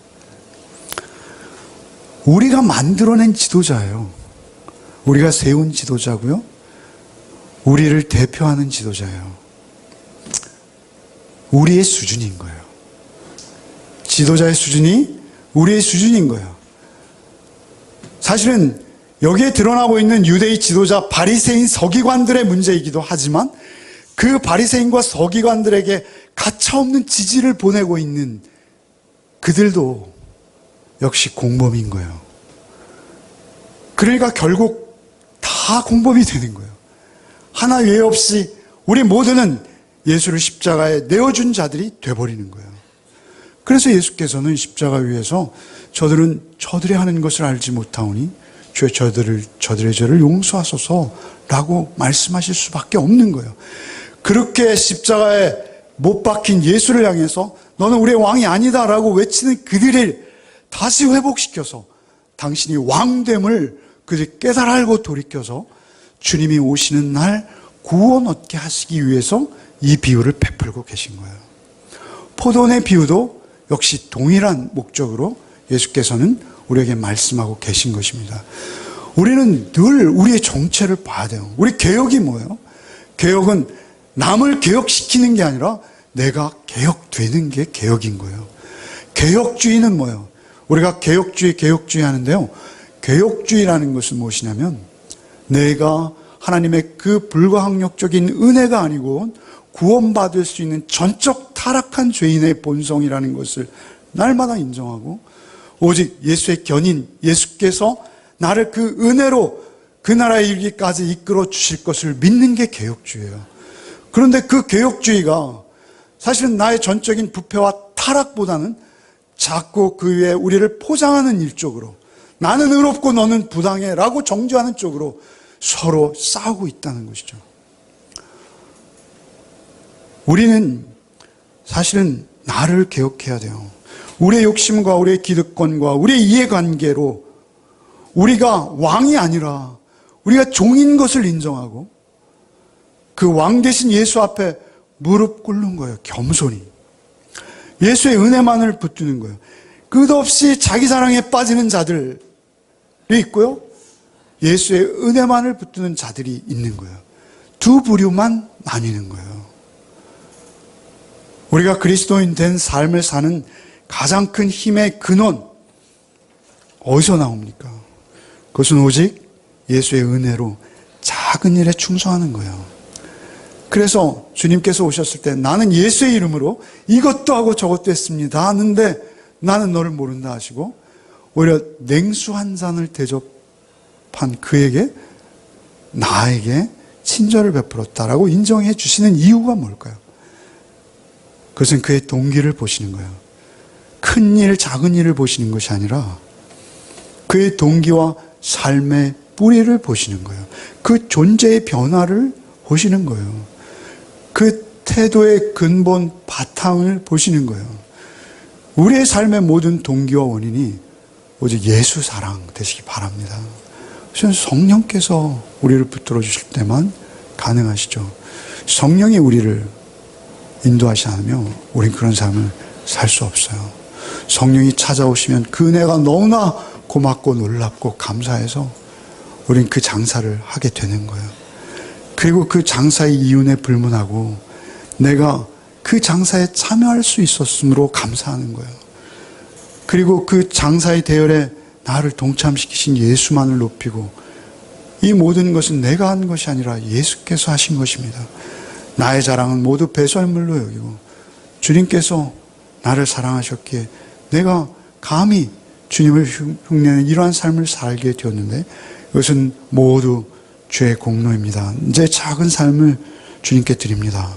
[SPEAKER 1] 우리가 만들어낸 지도자예요. 우리가 세운 지도자고요. 우리를 대표하는 지도자예요. 우리의 수준인 거예요. 지도자의 수준이 우리의 수준인 거예요. 사실은 여기에 드러나고 있는 유대의 지도자 바리새인 서기관들의 문제이기도 하지만 그 바리새인과 서기관들에게 가차없는 지지를 보내고 있는 그들도 역시 공범인 거예요. 그러니까 결국 다 공범이 되는 거예요. 하나 외 없이 우리 모두는 예수를 십자가에 내어준 자들이 돼버리는 거예요. 그래서 예수께서는 십자가 위에서 저들은 저들이 하는 것을 알지 못하오니 주여 저들의 죄를 용서하소서라고 말씀하실 수밖에 없는 거예요. 그렇게 십자가에 못 박힌 예수를 향해서 너는 우리의 왕이 아니다라고 외치는 그들을 다시 회복시켜서 당신이 왕됨을 그들이 깨달아 알고 돌이켜서 주님이 오시는 날 구원 얻게 하시기 위해서 이 비유를 베풀고 계신 거예요. 포도원의 비유도 역시 동일한 목적으로 예수께서는 우리에게 말씀하고 계신 것입니다. 우리는 늘 우리의 정체를 봐야 돼요. 우리 개혁이 뭐예요? 개혁은 남을 개혁시키는 게 아니라 내가 개혁되는 게 개혁인 거예요. 개혁주의는 뭐예요? 우리가 개혁주의 하는데요. 개혁주의라는 것은 무엇이냐면 내가 하나님의 그 불가항력적인 은혜가 아니고 구원받을 수 있는 전적 타락한 죄인의 본성이라는 것을 날마다 인정하고 오직 예수의 견인, 예수께서 나를 그 은혜로 그 나라에 이르기까지 이끌어 주실 것을 믿는 게 개혁주의예요. 그런데 그 개혁주의가 사실은 나의 전적인 부패와 타락보다는 자꾸 그 위에 우리를 포장하는 일쪽으로 나는 의롭고 너는 부당해 라고 정죄하는 쪽으로 서로 싸우고 있다는 것이죠. 우리는 사실은 나를 개혁해야 돼요. 우리의 욕심과 우리의 기득권과 우리의 이해관계로 우리가 왕이 아니라 우리가 종인 것을 인정하고 그 왕 대신 예수 앞에 무릎 꿇는 거예요. 겸손히. 예수의 은혜만을 붙드는 거예요. 끝없이 자기 사랑에 빠지는 자들이 있고요. 예수의 은혜만을 붙드는 자들이 있는 거예요. 두 부류만 나뉘는 거예요. 우리가 그리스도인 된 삶을 사는 가장 큰 힘의 근원 어디서 나옵니까? 그것은 오직 예수의 은혜로 작은 일에 충성하는 거예요. 그래서 주님께서 오셨을 때 나는 예수의 이름으로 이것도 하고 저것도 했습니다 하는데 나는 너를 모른다 하시고 오히려 냉수 한 잔을 대접한 그에게 나에게 친절을 베풀었다라고 인정해 주시는 이유가 뭘까요? 그것은 그의 동기를 보시는 거예요. 큰 일, 작은 일을 보시는 것이 아니라 그의 동기와 삶의 뿌리를 보시는 거예요. 그 존재의 변화를 보시는 거예요. 그 태도의 근본 바탕을 보시는 거예요. 우리의 삶의 모든 동기와 원인이 오직 예수 사랑 되시기 바랍니다. 성령께서 우리를 붙들어 주실 때만 가능하시죠. 성령이 우리를 인도하시지 않으면 우린 그런 삶을 살 수 없어요. 성령이 찾아오시면 그 은혜가 너무나 고맙고 놀랍고 감사해서 우린 그 장사를 하게 되는 거예요. 그리고 그 장사의 이윤에 불문하고 내가 그 장사에 참여할 수 있었으므로 감사하는 거예요. 그리고 그 장사의 대열에 나를 동참시키신 예수만을 높이고 이 모든 것은 내가 한 것이 아니라 예수께서 하신 것입니다. 나의 자랑은 모두 배설물로 여기고 주님께서 나를 사랑하셨기에 내가 감히 주님을 흉내내는 이러한 삶을 살게 되었는데 이것은 모두 죄의 공로입니다. 제 작은 삶을 주님께 드립니다.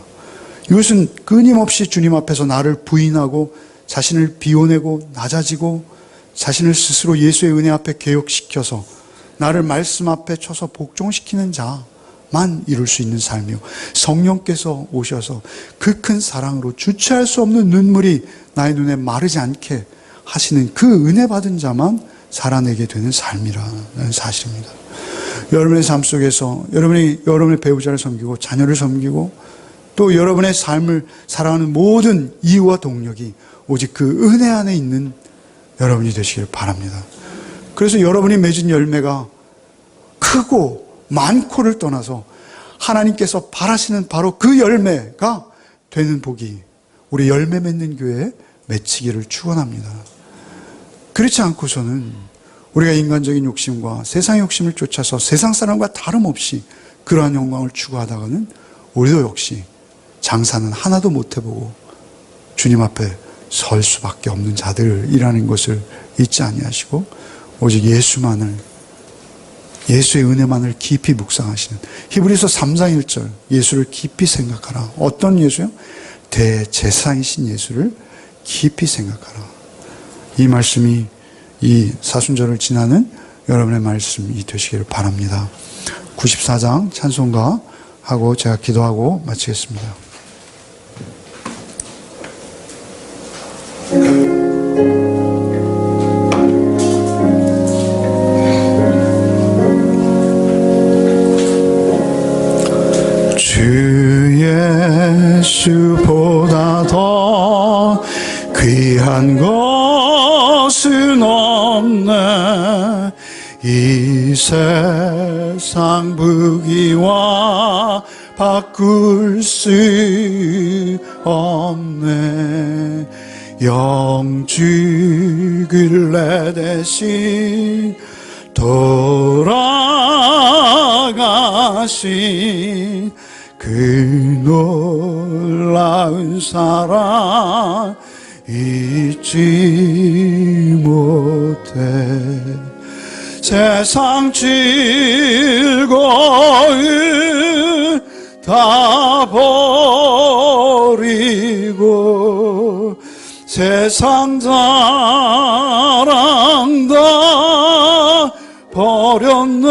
[SPEAKER 1] 이것은 끊임없이 주님 앞에서 나를 부인하고 자신을 비워내고 낮아지고 자신을 스스로 예수의 은혜 앞에 개혁시켜서 나를 말씀 앞에 쳐서 복종시키는 자만 이룰 수 있는 삶이요. 성령께서 오셔서 그 큰 사랑으로 주체할 수 없는 눈물이 나의 눈에 마르지 않게 하시는 그 은혜 받은 자만 살아내게 되는 삶이라는 사실입니다. 여러분의 삶 속에서 여러분의 배우자를 섬기고 자녀를 섬기고 또 여러분의 삶을 살아가는 모든 이유와 동력이 오직 그 은혜 안에 있는 여러분이 되시길 바랍니다. 그래서 여러분이 맺은 열매가 크고 많고를 떠나서 하나님께서 바라시는 바로 그 열매가 되는 복이 우리 열매 맺는 교회에 맺히기를 축원합니다. 그렇지 않고서는 우리가 인간적인 욕심과 세상의 욕심을 쫓아서 세상 사람과 다름없이 그러한 영광을 추구하다가는 우리도 역시 장사는 하나도 못 해보고 주님 앞에 설 수밖에 없는 자들이라는 것을 잊지 아니하시고 오직 예수만을, 예수의 은혜만을 깊이 묵상하시는 히브리서 3장 1절 예수를 깊이 생각하라. 어떤 예수요? 대제사장이신 예수를 깊이 생각하라. 이 말씀이 이 사순절을 지나는 여러분의 말씀이 되시기를 바랍니다. 94장 찬송가 하고 제가 기도하고 마치겠습니다. 주 예수보다 더 귀한 것은 없네. 이 세상 부귀와 바꿀 수 없네. 영주길래 대신 돌아가신 그 놀라운 사랑 잊지 못해. 세상 즐거움 다 버리고 세상 자랑 다 버렸네.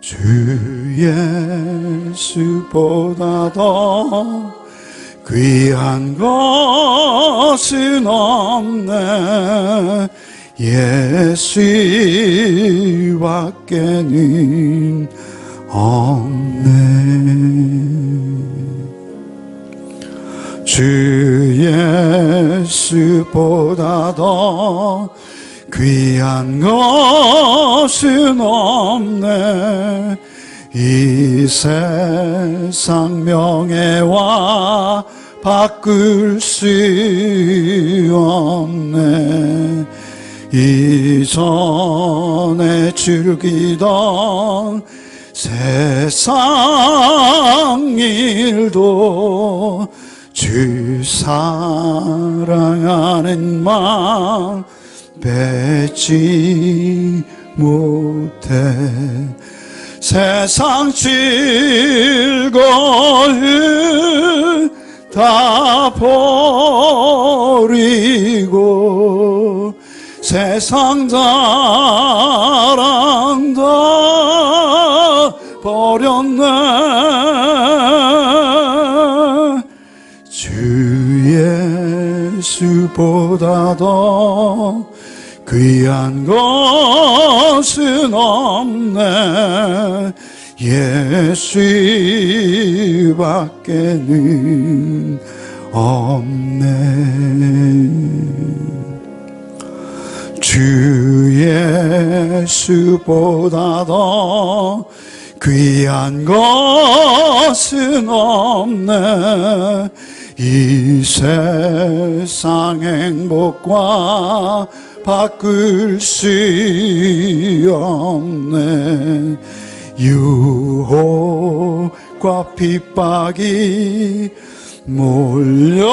[SPEAKER 1] 주 예수보다 더 귀한 것은 없네. 예수밖에는 없네. 주 예수보다 더 귀한 것은 없네. 이 세상 명예와 바꿀 수 없네. 이전에 즐기던 세상 일도 주 사랑하는 마음 뺏지 못해. 세상 즐거움 다 버리고 세상 자랑 다 버렸네. 주 예수보다 더 귀한 것은 없네. 예수밖에는 없네. 주 예수보다 더 귀한 것은 없네. 이 세상 행복과 바꿀 수 없네. 유혹과 핍박이 몰려와도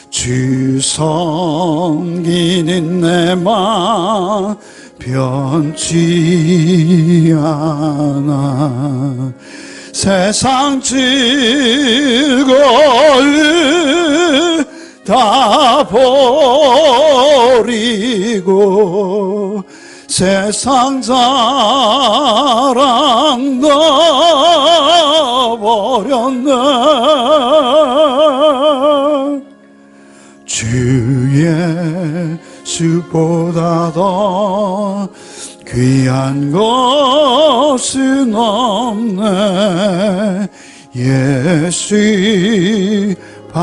[SPEAKER 1] 주 섬기는 내 맘 변치 않아. 세상 즐거움 다 버리고 세상 자랑 다 버렸네. 주 예수보다 더 귀한 것은 없네.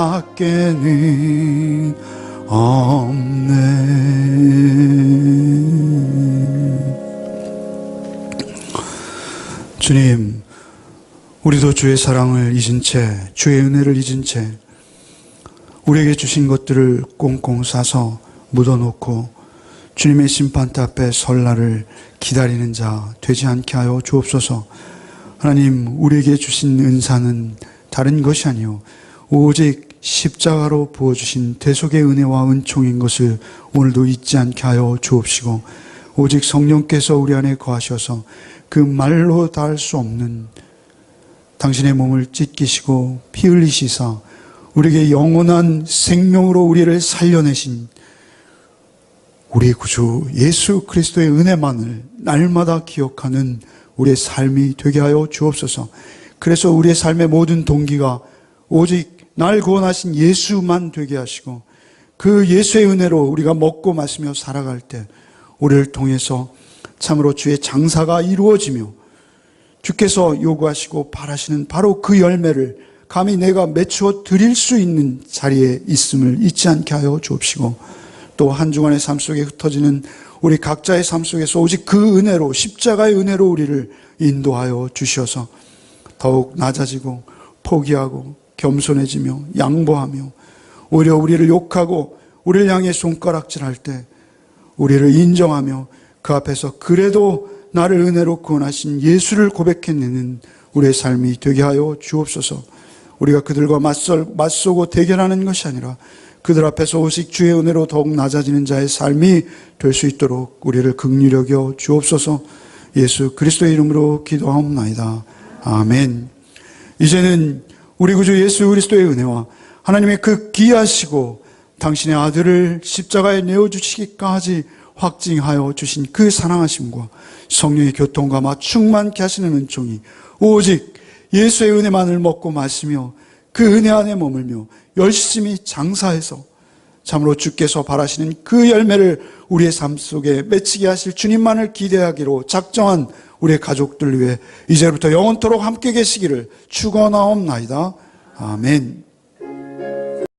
[SPEAKER 1] 예수밖에는 없네. 주님, 우리도 주의 사랑을 잊은 채, 주의 은혜를 잊은 채 우리에게 주신 것들을 꽁꽁 싸서 묻어놓고 주님의 심판대 앞에 설 날을 기다리는 자 되지 않게 하여 주옵소서. 하나님, 우리에게 주신 은사는 다른 것이 아니요 오직 십자가로 부어주신 대속의 은혜와 은총인 것을 오늘도 잊지 않게 하여 주옵시고, 오직 성령께서 우리 안에 거하셔서 그 말로 다 할 수 없는 당신의 몸을 찢기시고 피 흘리시사 우리에게 영원한 생명으로 우리를 살려내신 우리 구주 예수 그리스도의 은혜만을 날마다 기억하는 우리의 삶이 되게 하여 주옵소서. 그래서 우리의 삶의 모든 동기가 오직 날 구원하신 예수만 되게 하시고, 그 예수의 은혜로 우리가 먹고 마시며 살아갈 때 우리를 통해서 참으로 주의 장사가 이루어지며 주께서 요구하시고 바라시는 바로 그 열매를 감히 내가 맺추어 드릴 수 있는 자리에 있음을 잊지 않게 하여 주옵시고, 또 한 주간의 삶 속에 흩어지는 우리 각자의 삶 속에서 오직 그 은혜로, 십자가의 은혜로 우리를 인도하여 주셔서 더욱 낮아지고 포기하고 겸손해지며 양보하며 오히려 우리를 욕하고 우리를 향해 손가락질할 때 우리를 인정하며 그 앞에서 그래도 나를 은혜로 구원하신 예수를 고백해내는 우리의 삶이 되게 하여 주옵소서. 우리가 그들과 맞서고 대결하는 것이 아니라 그들 앞에서 오직 주의 은혜로 더욱 낮아지는 자의 삶이 될 수 있도록 우리를 긍휼히 여겨 주옵소서. 예수 그리스도의 이름으로 기도하옵나이다. 아멘. 이제는 우리 구주 예수 그리스도의 은혜와 하나님의 그 귀하시고 당신의 아들을 십자가에 내어주시기까지 확증하여 주신 그 사랑하심과 성령의 교통과 충만케 하시는 은총이 오직 예수의 은혜만을 먹고 마시며 그 은혜 안에 머물며 열심히 장사해서 참으로 주께서 바라시는 그 열매를 우리의 삶 속에 맺히게 하실 주님만을 기대하기로 작정한 우리의 가족들 위해 이제부터 영원토록 함께 계시기를 축원하옵나이다. 아멘.